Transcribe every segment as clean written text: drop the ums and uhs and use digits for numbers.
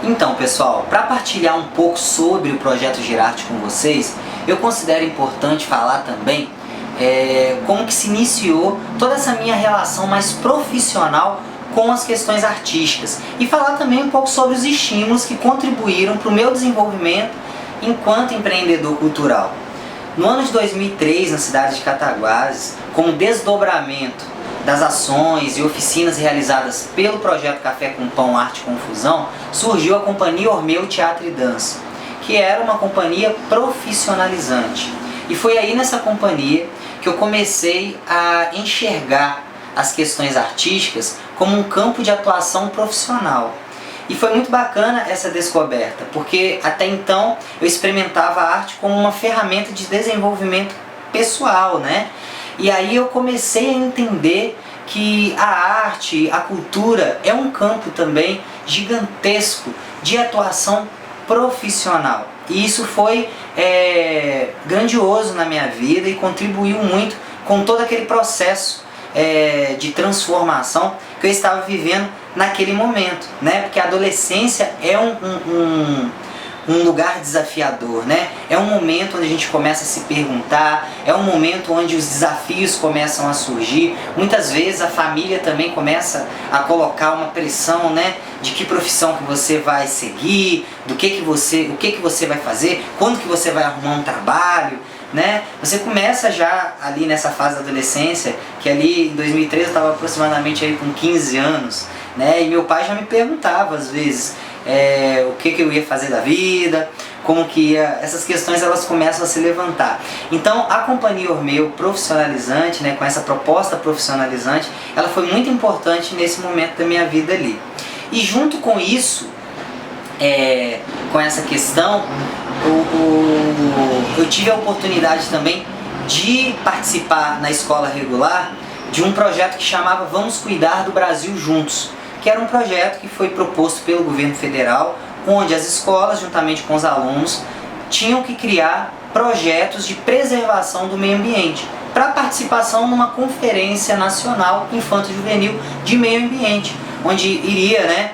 Então, pessoal, para partilhar um pouco sobre o projeto Girarte com vocês, eu considero importante falar também como que se iniciou toda essa minha relação mais profissional com as questões artísticas e falar também um pouco sobre os estímulos que contribuíram para o meu desenvolvimento enquanto empreendedor cultural. No ano de 2003, na cidade de Cataguases, com o desdobramento das ações e oficinas realizadas pelo projeto Café com Pão, Arte com Fusão, surgiu a Companhia Ormeu Teatro e Dança, que era uma companhia profissionalizante. E foi aí nessa companhia que eu comecei a enxergar as questões artísticas como um campo de atuação profissional. E foi muito bacana essa descoberta, porque até então eu experimentava a arte como uma ferramenta de desenvolvimento pessoal, né? E aí eu comecei a entender que a arte, a cultura é um campo também gigantesco de atuação profissional. E isso foi grandioso na minha vida e contribuiu muito com todo aquele processo de transformação que eu estava vivendo naquele momento, né? Porque a adolescência é um lugar desafiador, né? É um momento onde a gente começa a se perguntar, é um momento onde os desafios começam a surgir. Muitas vezes a família também começa a colocar uma pressão, né? De que profissão que você vai seguir, o que você vai fazer, quando que você vai arrumar um trabalho, né? Você começa já ali nessa fase da adolescência, que ali em 2013 eu estava aproximadamente aí com 15 anos, né? E meu pai já me perguntava às vezes o que eu ia fazer da vida, como que ia, essas questões elas começam a se levantar. Então a Companhia Ormeu profissionalizante, né, com essa proposta profissionalizante, ela foi muito importante nesse momento da minha vida ali. E junto com isso, com essa questão, eu tive a oportunidade também de participar na escola regular de um projeto que chamava Vamos Cuidar do Brasil Juntos, que era um projeto que foi proposto pelo governo federal, onde as escolas, juntamente com os alunos, tinham que criar projetos de preservação do meio ambiente para participação numa conferência nacional infanto-juvenil de meio ambiente, onde iria, né,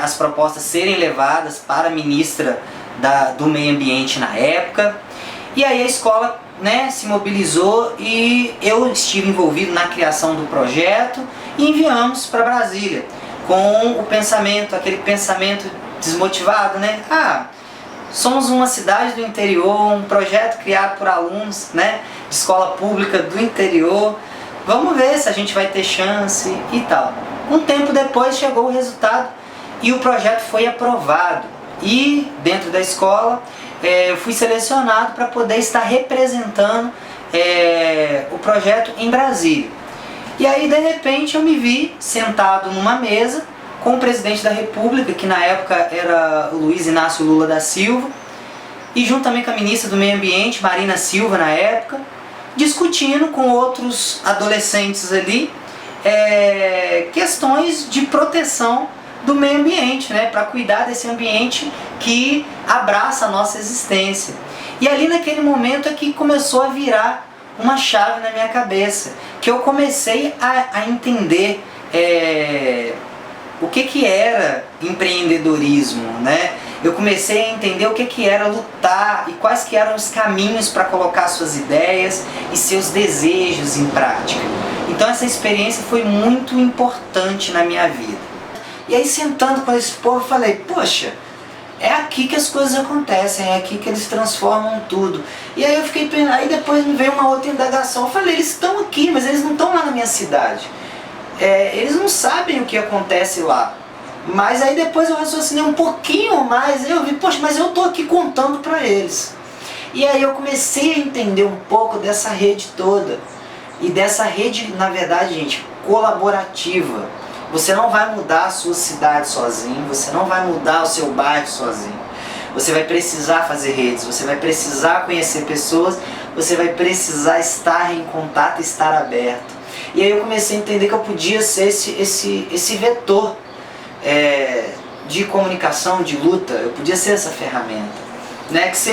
as propostas serem levadas para a ministra do meio ambiente na época. E aí a escola, né, se mobilizou e eu estive envolvido na criação do projeto e enviamos para Brasília com o pensamento, aquele pensamento desmotivado, né? Somos uma cidade do interior, um projeto criado por alunos, né, de escola pública do interior, vamos ver se a gente vai ter chance e tal. Um tempo depois chegou o resultado e o projeto foi aprovado. E dentro da escola eu fui selecionado para poder estar representando o projeto em Brasília. E aí de repente eu me vi sentado numa mesa com o presidente da República, que na época era o Luiz Inácio Lula da Silva, e juntamente com a ministra do Meio Ambiente, Marina Silva na época, discutindo com outros adolescentes ali questões de proteção do meio ambiente, né, para cuidar desse ambiente que abraça a nossa existência. E ali naquele momento é que começou a virar uma chave na minha cabeça, que eu comecei a entender o que era empreendedorismo, né? Eu comecei a entender o que era lutar e quais que eram os caminhos para colocar suas ideias e seus desejos em prática. Então essa experiência foi muito importante na minha vida. E aí sentando com esse povo eu falei, poxa, é aqui que as coisas acontecem, é aqui que eles transformam tudo. E aí eu fiquei pensando, aí depois me veio uma outra indagação, eu falei, eles estão aqui, mas eles não estão lá na minha cidade. Eles não sabem o que acontece lá. Mas aí depois eu raciocinei um pouquinho mais, e eu vi, poxa, mas eu estou aqui contando para eles. E aí eu comecei a entender um pouco dessa rede toda. E dessa rede, na verdade, gente, colaborativa. Você não vai mudar a sua cidade sozinho, você não vai mudar o seu bairro sozinho. Você vai precisar fazer redes, você vai precisar conhecer pessoas, você vai precisar estar em contato, estar aberto. E aí eu comecei a entender que eu podia ser esse vetor de comunicação, de luta, eu podia ser essa ferramenta. Né? Que se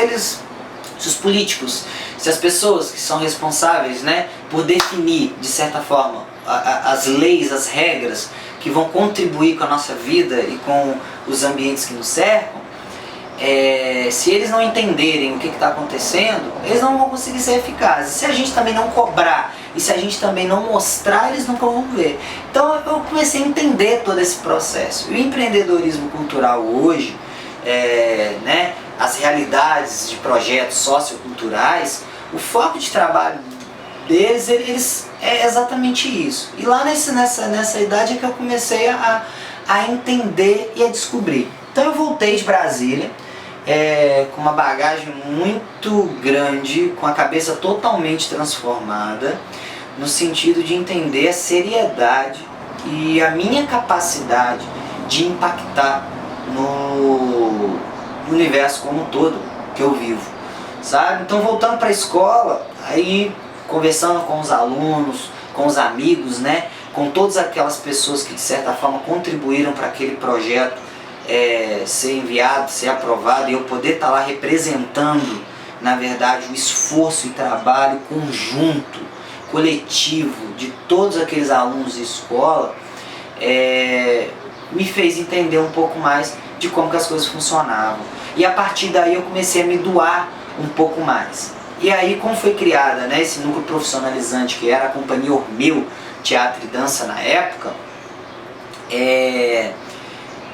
os políticos, se as pessoas que são responsáveis, né, por definir, de certa forma, as leis, as regras que vão contribuir com a nossa vida e com os ambientes que nos cercam, se eles não entenderem o que está acontecendo, eles não vão conseguir ser eficazes. Se a gente também não cobrar e se a gente também não mostrar, eles nunca vão ver. Então eu comecei a entender todo esse processo. E o empreendedorismo cultural hoje, né, as realidades de projetos socioculturais, o foco de trabalho deles, eles é exatamente isso. E lá nessa idade é que eu comecei a entender e a descobrir. Então eu voltei de Brasília, com uma bagagem muito grande, com a cabeça totalmente transformada, no sentido de entender a seriedade e a minha capacidade de impactar no universo como um todo que eu vivo, sabe? Então, voltando para a escola, aí conversando com os alunos, com os amigos, né? Com todas aquelas pessoas que de certa forma contribuíram para aquele projeto ser enviado, ser aprovado, e eu poder estar lá representando, na verdade, o esforço e trabalho conjunto, coletivo de todos aqueles alunos de escola, me fez entender um pouco mais de como que as coisas funcionavam. E a partir daí eu comecei a me doar um pouco mais. E aí, como foi criada, né, esse núcleo profissionalizante, que era a Companhia Ormil Teatro e Dança na época,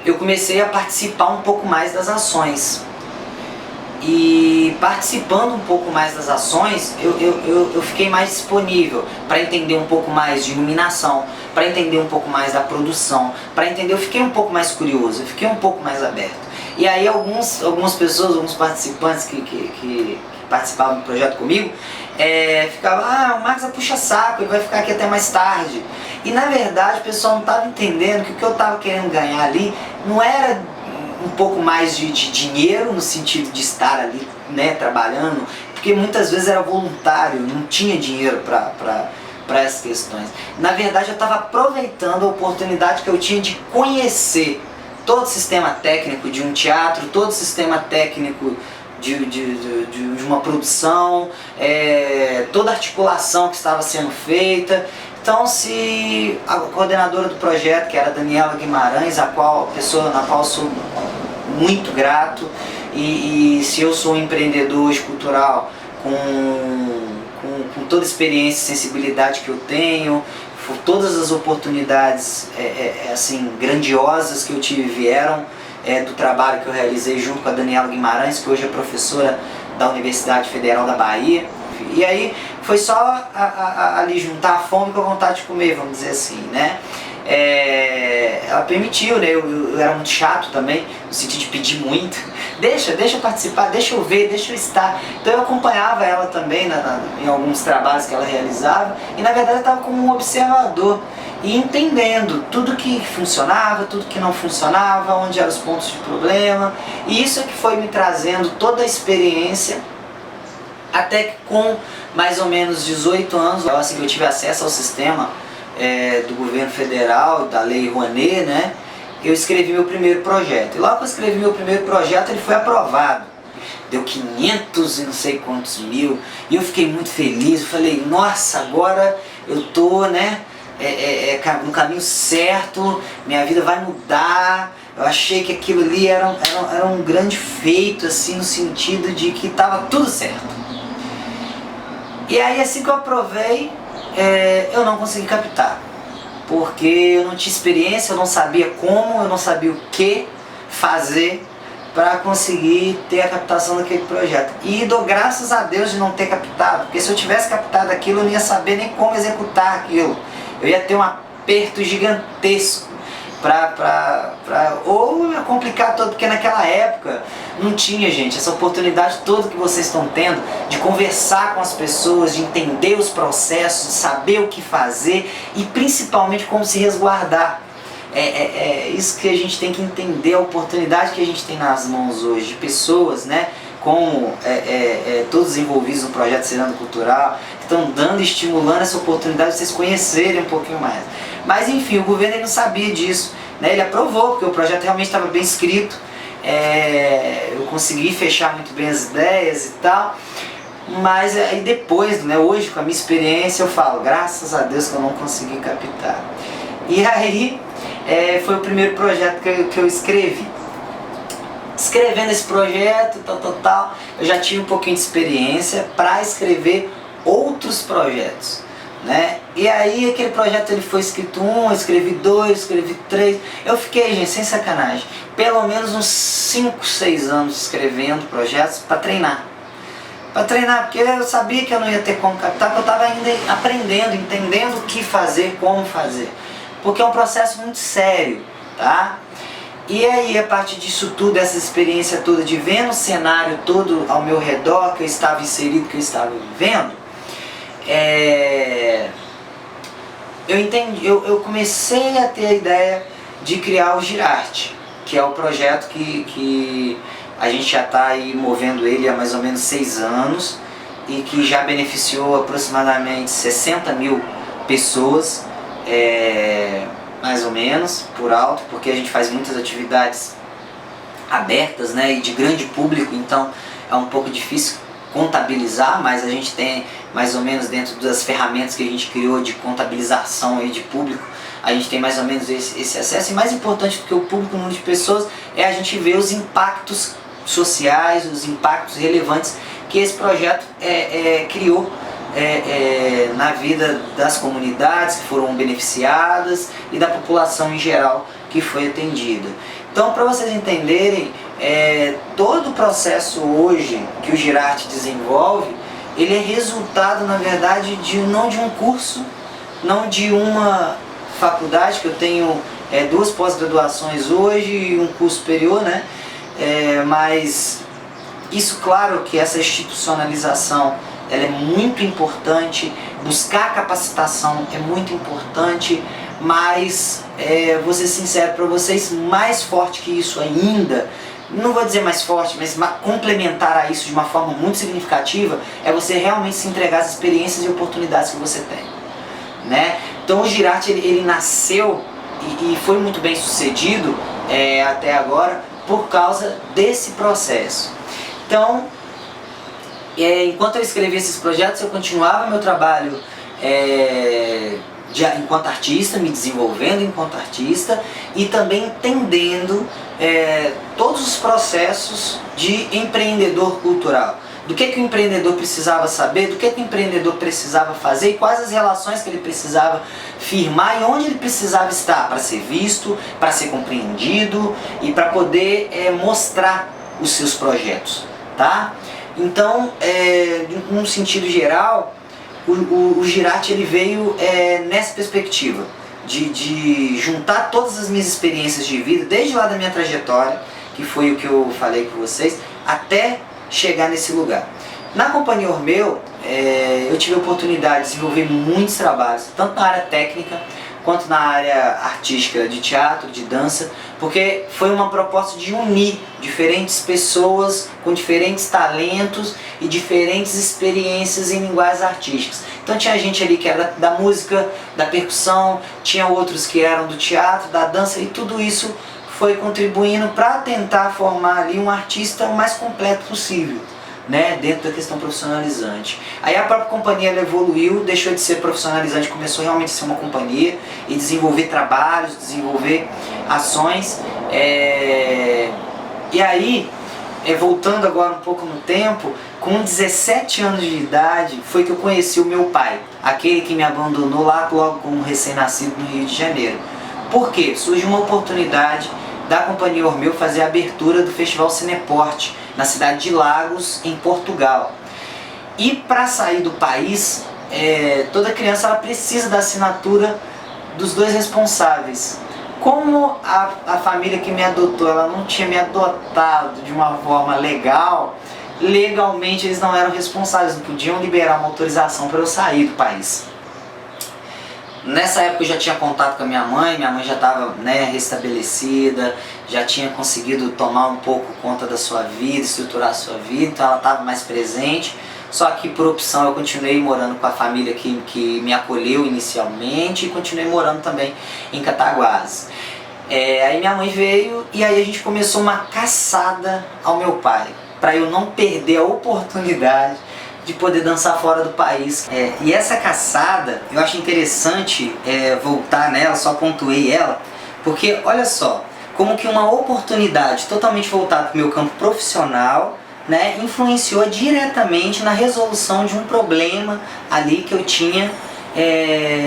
eu comecei a participar um pouco mais das ações. E participando um pouco mais das ações, eu fiquei mais disponível para entender um pouco mais de iluminação, para entender um pouco mais da produção, para entender, eu fiquei um pouco mais curioso, eu fiquei um pouco mais aberto. E aí algumas pessoas, alguns participantes que participavam do projeto comigo, ficavam, o Marcos é puxa-saco, ele vai ficar aqui até mais tarde. E na verdade o pessoal não estava entendendo que o que eu estava querendo ganhar ali não era um pouco mais de dinheiro, no sentido de estar ali, né, trabalhando, porque muitas vezes era voluntário, não tinha dinheiro para essas questões. Na verdade eu estava aproveitando a oportunidade que eu tinha de conhecer todo o sistema técnico de um teatro, todo o sistema técnico de uma produção, toda a articulação que estava sendo feita. Então, se a coordenadora do projeto, que era a Daniela Guimarães, pessoa na qual eu sou muito grato, e se eu sou um empreendedor hoje cultural com toda a experiência e sensibilidade que eu tenho, todas as oportunidades assim, grandiosas que eu tive vieram do trabalho que eu realizei junto com a Daniela Guimarães, que hoje é professora da Universidade Federal da Bahia. E aí foi só ali juntar a fome com a vontade de comer, vamos dizer assim, né? Ela permitiu, né? Eu era muito chato também, no sentido de pedir muito. Deixa eu participar, deixa eu ver, deixa eu estar. Então eu acompanhava ela também em alguns trabalhos que ela realizava, e na verdade eu estava como um observador e entendendo tudo que funcionava, tudo que não funcionava, onde eram os pontos de problema. E isso é que foi me trazendo toda a experiência, até que com mais ou menos 18 anos, assim que eu tive acesso ao sistema do governo federal, da Lei Rouanet, né, eu escrevi meu primeiro projeto. E logo que eu escrevi meu primeiro projeto, ele foi aprovado. Deu 500 e não sei quantos mil, e eu fiquei muito feliz. Eu falei, nossa, agora eu tô, né, no caminho certo, minha vida vai mudar. Eu achei que aquilo ali era um grande feito, assim, no sentido de que estava tudo certo. E aí, assim que eu aprovei, eu não consegui captar, porque eu não tinha experiência, eu não sabia como, eu não sabia o que fazer para conseguir ter a captação daquele projeto. E dou graças a Deus de não ter captado, porque se eu tivesse captado aquilo, eu não ia saber nem como executar aquilo. Eu ia ter um aperto gigantesco ou ia complicar todo, porque naquela época não tinha, gente, essa oportunidade toda que vocês estão tendo de conversar com as pessoas, de entender os processos, de saber o que fazer e principalmente como se resguardar. Isso que a gente tem que entender, a oportunidade que a gente tem nas mãos hoje de pessoas, né, como todos envolvidos no projeto Ciranda Cultural, que estão dando e estimulando essa oportunidade de vocês conhecerem um pouquinho mais. Mas enfim, o governo ele não sabia disso, né? Ele aprovou, porque o projeto realmente estava bem escrito, eu consegui fechar muito bem as ideias e tal, mas aí depois, né, hoje com a minha experiência eu falo, graças a Deus que eu não consegui captar. E aí foi o primeiro projeto que eu escrevi. Escrevendo esse projeto, eu já tive um pouquinho de experiência para escrever outros projetos, né? E aí aquele projeto ele foi escrito eu escrevi 2, escrevi 3, eu fiquei, gente, sem sacanagem, pelo menos uns 5, 6 anos escrevendo projetos para treinar. Porque eu sabia que eu não ia ter como captar, porque eu estava ainda aprendendo, entendendo o que fazer, como fazer. Porque é um processo muito sério, tá? E aí, a partir disso tudo, essa experiência toda de ver o cenário todo ao meu redor, que eu estava inserido, que eu estava vivendo, eu comecei a ter a ideia de criar o Girarte, que é o projeto que a gente já está aí movendo ele há mais ou menos 6 anos e que já beneficiou aproximadamente 60 mil pessoas, mais ou menos, por alto, porque a gente faz muitas atividades abertas, né, e de grande público, então é um pouco difícil contabilizar, mas a gente tem mais ou menos dentro das ferramentas que a gente criou de contabilização aí de público, a gente tem mais ou menos esse acesso. E mais importante do que o público, o número de pessoas, é a gente ver os impactos sociais, os impactos relevantes que esse projeto criou na vida das comunidades que foram beneficiadas e da população em geral que foi atendida. Então, para vocês entenderem, todo o processo hoje que o Girarte desenvolve, ele é resultado, na verdade, não de um curso, não de uma faculdade, que eu tenho 2 pós-graduações hoje e um curso superior, né? Mas isso, claro que essa institucionalização ela é muito importante, buscar capacitação é muito importante, mas vou ser sincero para vocês, mais forte que isso ainda, não vou dizer mais forte, mas complementar a isso de uma forma muito significativa, é você realmente se entregar às experiências e oportunidades que você tem, né? Então o Girarte ele nasceu e foi muito bem sucedido até agora por causa desse processo. Então, enquanto eu escrevia esses projetos, eu continuava meu trabalho enquanto artista, me desenvolvendo enquanto artista e também entendendo todos os processos de empreendedor cultural. Do que o empreendedor precisava saber, do que o empreendedor precisava fazer e quais as relações que ele precisava firmar e onde ele precisava estar para ser visto, para ser compreendido e para poder mostrar os seus projetos, tá? Então, num sentido geral, o Girarte ele veio nessa perspectiva de juntar todas as minhas experiências de vida, desde lá da minha trajetória, que foi o que eu falei com vocês, até chegar nesse lugar. Na Companhia Ormeu, eu tive a oportunidade de desenvolver muitos trabalhos, tanto na área técnica, quanto na área artística de teatro, de dança, porque foi uma proposta de unir diferentes pessoas com diferentes talentos e diferentes experiências em linguagens artísticas. Então tinha gente ali que era da música, da percussão, tinha outros que eram do teatro, da dança, e tudo isso foi contribuindo para tentar formar ali um artista o mais completo possível, né, dentro da questão profissionalizante. Aí a própria companhia ela evoluiu, deixou de ser profissionalizante, começou realmente a ser uma companhia e desenvolver trabalhos, desenvolver ações. E aí, voltando agora um pouco no tempo, com 17 anos de idade, foi que eu conheci o meu pai, aquele que me abandonou lá logo como recém-nascido no Rio de Janeiro. Por quê? Surgiu uma oportunidade da Companhia Ormeu fazer a abertura do Festival Cineporte na cidade de Lagos, em Portugal. E para sair do país, toda criança ela precisa da assinatura dos 2 responsáveis. Como a família que me adotou, ela não tinha me adotado de uma forma legal, legalmente eles não eram responsáveis, não podiam liberar uma autorização para eu sair do país. Nessa época eu já tinha contato com a minha mãe já estava restabelecida, já tinha conseguido tomar um pouco conta da sua vida, estruturar a sua vida, então ela estava mais presente. Só que por opção eu continuei morando com a família que me acolheu inicialmente e continuei morando também em Cataguases. Aí minha mãe veio e aí a gente começou uma caçada ao meu pai, para eu não perder a oportunidade de poder dançar fora do país. E essa caçada, eu acho interessante voltar nela, só pontuei ela, Porque olha só, como que uma oportunidade totalmente voltada para o meu campo profissional, né, influenciou diretamente na resolução de um problema ali que eu tinha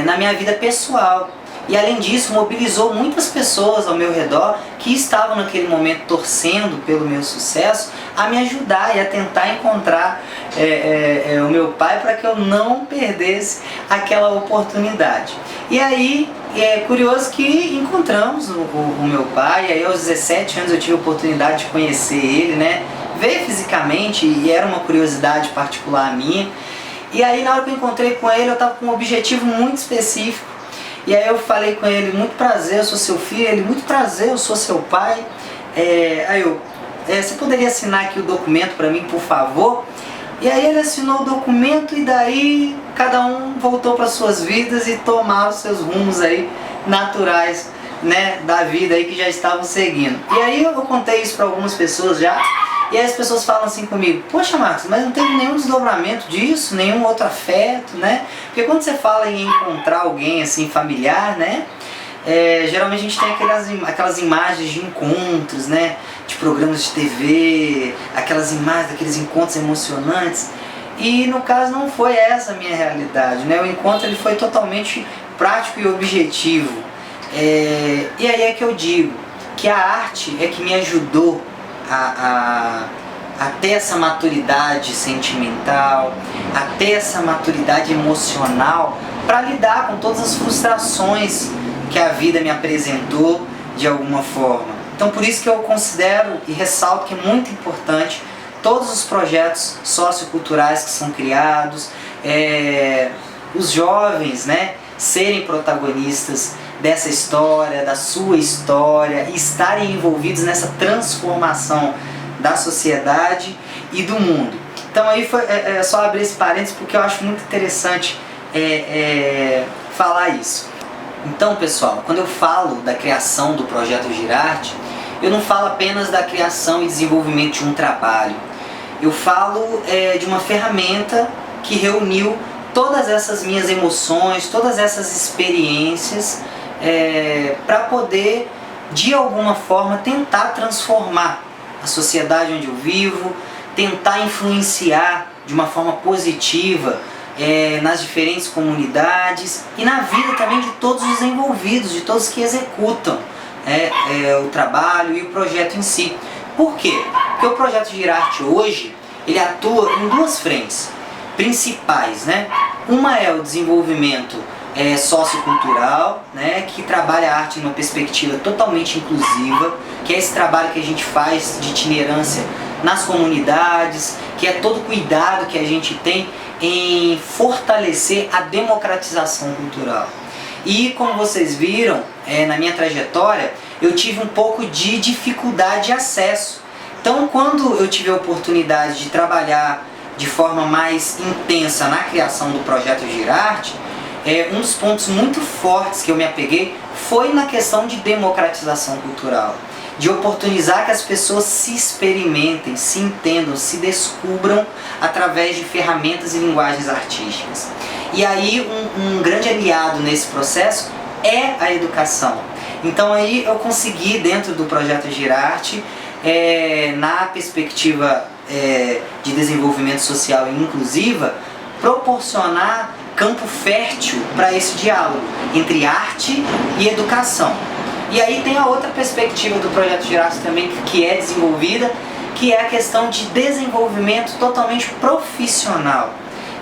na minha vida pessoal. E além disso, mobilizou muitas pessoas ao meu redor que estavam naquele momento torcendo pelo meu sucesso a me ajudar e a tentar encontrar o meu pai para que eu não perdesse aquela oportunidade. E aí é curioso que encontramos o meu pai. E aí aos 17 anos eu tive a oportunidade de conhecer ele, né? Ver fisicamente, e era uma curiosidade particular minha. E aí na hora que eu encontrei com ele, eu estava com um objetivo muito específico. E aí eu falei com ele: muito prazer, eu sou seu filho. Ele: muito prazer, eu sou seu pai. Você poderia assinar aqui o documento para mim, por favor? E aí ele assinou o documento, e daí cada um voltou para suas vidas e tomaram seus rumos aí naturais, né, da vida aí que já estavam seguindo. E aí eu contei isso para algumas pessoas já. E aí as pessoas falam assim comigo: poxa, Marcos, mas não teve nenhum desdobramento disso, nenhum outro afeto, né? Porque quando você fala em encontrar alguém assim familiar, né? Geralmente a gente tem aquelas imagens de encontros, né? De programas de TV, aquelas imagens daqueles encontros emocionantes. E no caso não foi essa a minha realidade, né? O encontro ele foi totalmente prático e objetivo. E aí é que eu digo que a arte é que me ajudou a ter essa maturidade sentimental, a ter essa maturidade emocional para lidar com todas as frustrações que a vida me apresentou de alguma forma. Então por isso que eu considero e ressalto que é muito importante todos os projetos socioculturais que são criados, os jovens, né, serem protagonistas dessa história, da sua história, e estarem envolvidos nessa transformação da sociedade e do mundo. Então aí foi só abrir esse parênteses porque eu acho muito interessante falar isso. Então pessoal, quando eu falo da criação do Projeto Girarte, eu não falo apenas da criação e desenvolvimento de um trabalho. Eu falo de uma ferramenta que reuniu todas essas minhas emoções, todas essas experiências, para poder, de alguma forma, tentar transformar a sociedade onde eu vivo, tentar influenciar de uma forma positiva nas diferentes comunidades e na vida também de todos os envolvidos, de todos que executam o trabalho e o projeto em si. Por quê? Porque o Projeto Girarte hoje, ele atua em duas frentes principais, né? Uma é o desenvolvimento sociocultural, né, que trabalha a arte numa perspectiva totalmente inclusiva, que é esse trabalho que a gente faz de itinerância nas comunidades, que é todo o cuidado que a gente tem em fortalecer a democratização cultural. E como vocês viram na minha trajetória, eu tive um pouco de dificuldade de acesso. Então quando eu tive a oportunidade de trabalhar de forma mais intensa na criação do Projeto Girarte, um dos pontos muito fortes que eu me apeguei foi na questão de democratização cultural, de oportunizar que as pessoas se experimentem, se entendam, se descubram através de ferramentas e linguagens artísticas. E aí um grande aliado nesse processo é a educação. Então aí eu consegui, dentro do Projeto Girarte, na perspectiva de desenvolvimento social e inclusiva, proporcionar campo fértil para esse diálogo entre arte e educação. E aí tem a outra perspectiva do Projeto Girarte também que é desenvolvida, que é a questão de desenvolvimento totalmente profissional,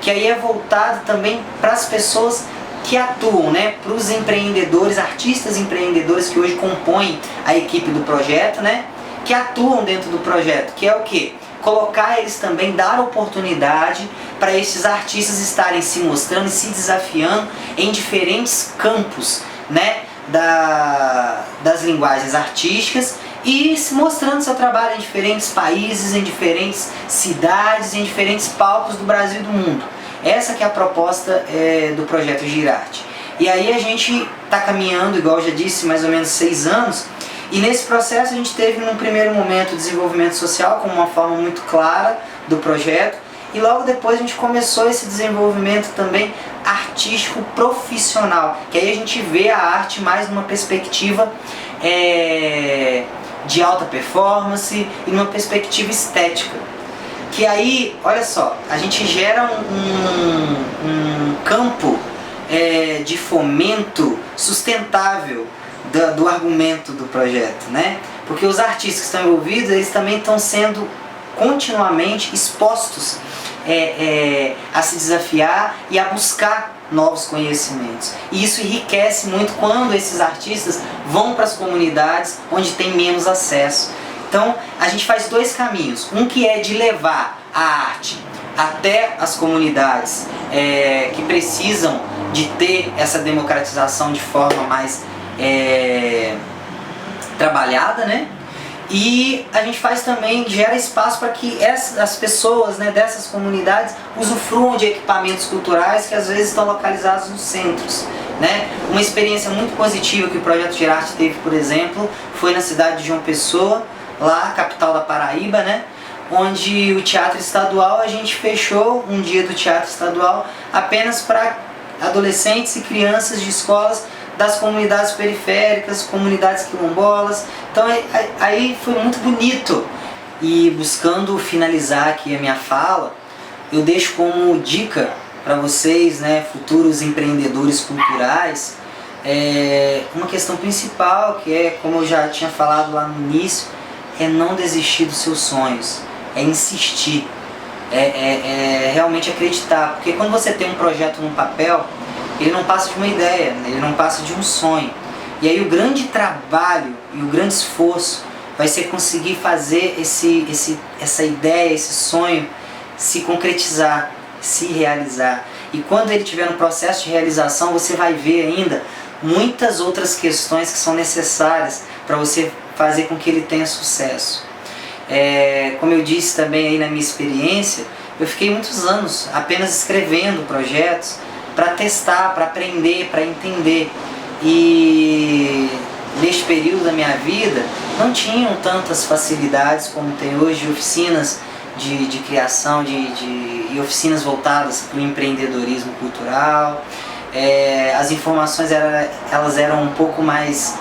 que aí é voltado também para as pessoas que atuam, né, para os empreendedores, artistas empreendedores que hoje compõem a equipe do projeto, né, que atuam dentro do projeto, que é o quê? Colocar eles também, dar oportunidade para esses artistas estarem se mostrando e se desafiando em diferentes campos, né, das linguagens artísticas e se mostrando seu trabalho em diferentes países, em diferentes cidades, em diferentes palcos do Brasil e do mundo. Essa que é a proposta do Projeto Girarte. E aí a gente está caminhando, igual eu já disse, mais ou menos 6 anos. E nesse processo a gente teve num primeiro momento o desenvolvimento social como uma forma muito clara do projeto, e logo depois a gente começou esse desenvolvimento também artístico profissional, que aí a gente vê a arte mais numa perspectiva de alta performance e numa perspectiva estética. Que aí, olha só, a gente gera um campo de fomento sustentável do argumento do projeto, né? Porque os artistas que estão envolvidos, eles também estão sendo continuamente expostos a se desafiar e a buscar novos conhecimentos. E isso enriquece muito quando esses artistas vão para as comunidades onde tem menos acesso. Então a gente faz dois caminhos, um que é de levar a arte até as comunidades que precisam de ter essa democratização de forma mais trabalhada, né? E a gente faz também, gera espaço para que as pessoas, né, dessas comunidades usufruam de equipamentos culturais que às vezes estão localizados nos centros, né? Uma experiência muito positiva que o Projeto Girarte teve, por exemplo, foi na cidade de João Pessoa, lá, capital da Paraíba, né? Onde o Teatro Estadual, a gente fechou um dia do Teatro Estadual apenas para adolescentes e crianças de escolas das comunidades periféricas, comunidades quilombolas. Então aí foi muito bonito. E buscando finalizar aqui a minha fala, eu deixo como dica para vocês, né, futuros empreendedores culturais, uma questão principal, que é, como eu já tinha falado lá no início, é não desistir dos seus sonhos, é insistir, realmente acreditar. Porque quando você tem um projeto no papel, ele não passa de uma ideia, ele não passa de um sonho. E aí o grande trabalho e o grande esforço vai ser conseguir fazer essa ideia, esse sonho se concretizar, se realizar. E quando ele estiver no processo de realização, você vai ver ainda muitas outras questões que são necessárias para você fazer com que ele tenha sucesso. Como eu disse também aí na minha experiência, eu fiquei muitos anos apenas escrevendo projetos para testar, para aprender, para entender. E neste período da minha vida não tinham tantas facilidades como tem hoje, oficinas de criação e oficinas voltadas para o empreendedorismo cultural. As informações elas eram um pouco mais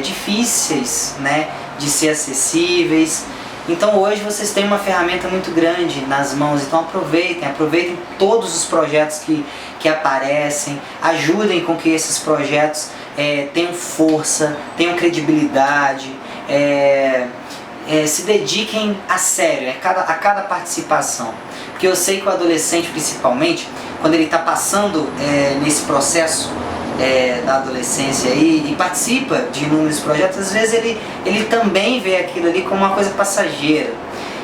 difíceis, né, de ser acessíveis. Então hoje vocês têm uma ferramenta muito grande nas mãos, então aproveitem todos os projetos que aparecem, ajudem com que esses projetos tenham força, tenham credibilidade, se dediquem a sério a cada participação. Porque eu sei que o adolescente, principalmente, quando ele está passando nesse processo da adolescência aí, e participa de inúmeros projetos, às vezes ele também vê aquilo ali como uma coisa passageira.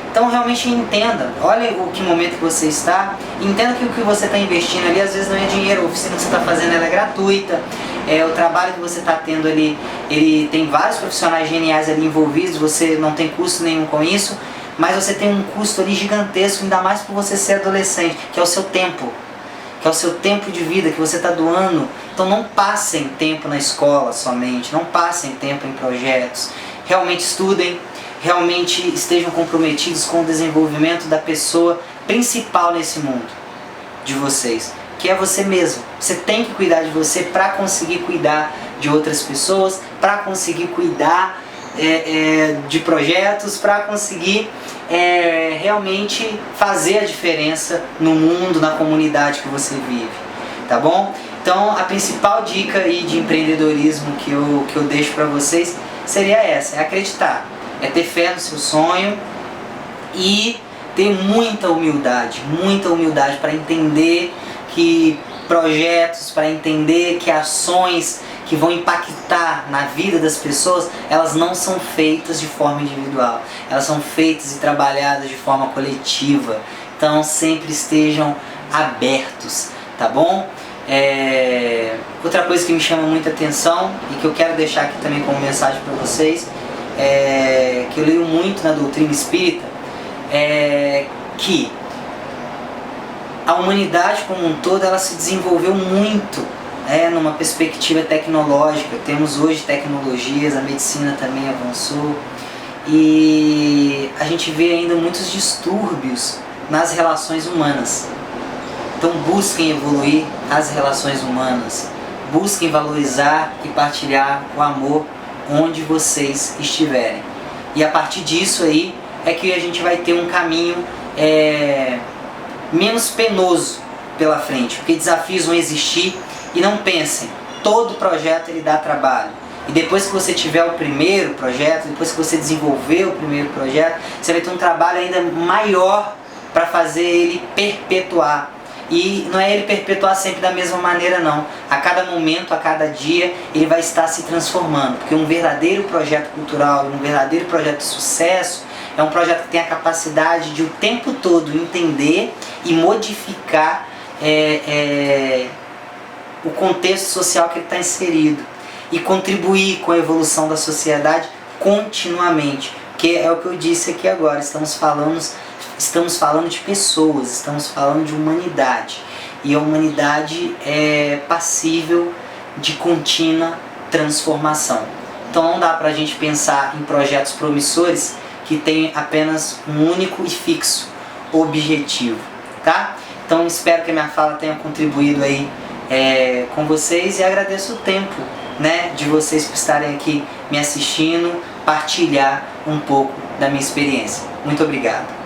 Então realmente entenda, olha o que momento que você está, entenda que o que você está investindo ali às vezes não é dinheiro, a oficina que você está fazendo ela é gratuita, o trabalho que você está tendo ali, ele tem vários profissionais geniais ali envolvidos, você não tem custo nenhum com isso, mas você tem um custo ali gigantesco, ainda mais por você ser adolescente, que é o seu tempo. Que é o seu tempo de vida que você está doando. Então não passem tempo na escola somente, não passem tempo em projetos. Realmente estudem, realmente estejam comprometidos com o desenvolvimento da pessoa principal nesse mundo, de vocês, que é você mesmo. Você tem que cuidar de você para conseguir cuidar de outras pessoas, para conseguir cuidar de projetos, para conseguir realmente fazer a diferença no mundo, na comunidade que você vive, tá bom? Então a principal dica aí de empreendedorismo que eu deixo para vocês seria essa, acreditar, ter fé no seu sonho e ter muita humildade para entender que projetos, para entender que ações que vão impactar na vida das pessoas, elas não são feitas de forma individual, elas são feitas e trabalhadas de forma coletiva. Então sempre estejam abertos, tá bom? Outra coisa que me chama muita atenção e que eu quero deixar aqui também como mensagem para vocês, que eu leio muito na doutrina espírita, que a humanidade como um todo ela se desenvolveu muito numa perspectiva tecnológica. Temos hoje tecnologias, a medicina também avançou e a gente vê ainda muitos distúrbios nas relações humanas. Então busquem evoluir as relações humanas, busquem valorizar e partilhar o amor onde vocês estiverem. E a partir disso aí é que a gente vai ter um caminho menos penoso pela frente, porque desafios vão existir. E não pensem, todo projeto ele dá trabalho. E depois que você tiver o primeiro projeto, depois que você desenvolver o primeiro projeto, você vai ter um trabalho ainda maior para fazer ele perpetuar. E não é ele perpetuar sempre da mesma maneira não. A cada momento, a cada dia, ele vai estar se transformando. Porque um verdadeiro projeto cultural, um verdadeiro projeto de sucesso, é um projeto que tem a capacidade de o tempo todo entender e modificar o contexto social que ele está inserido. E contribuir com a evolução da sociedade continuamente. Que é o que eu disse aqui agora, estamos falando de pessoas, estamos falando de humanidade. E a humanidade é passível de contínua transformação. Então não dá pra gente pensar em projetos promissores que têm apenas um único e fixo objetivo, tá? Então espero que a minha fala tenha contribuído aí com vocês e agradeço o tempo, né, de vocês por estarem aqui me assistindo, partilhar um pouco da minha experiência. Muito obrigado.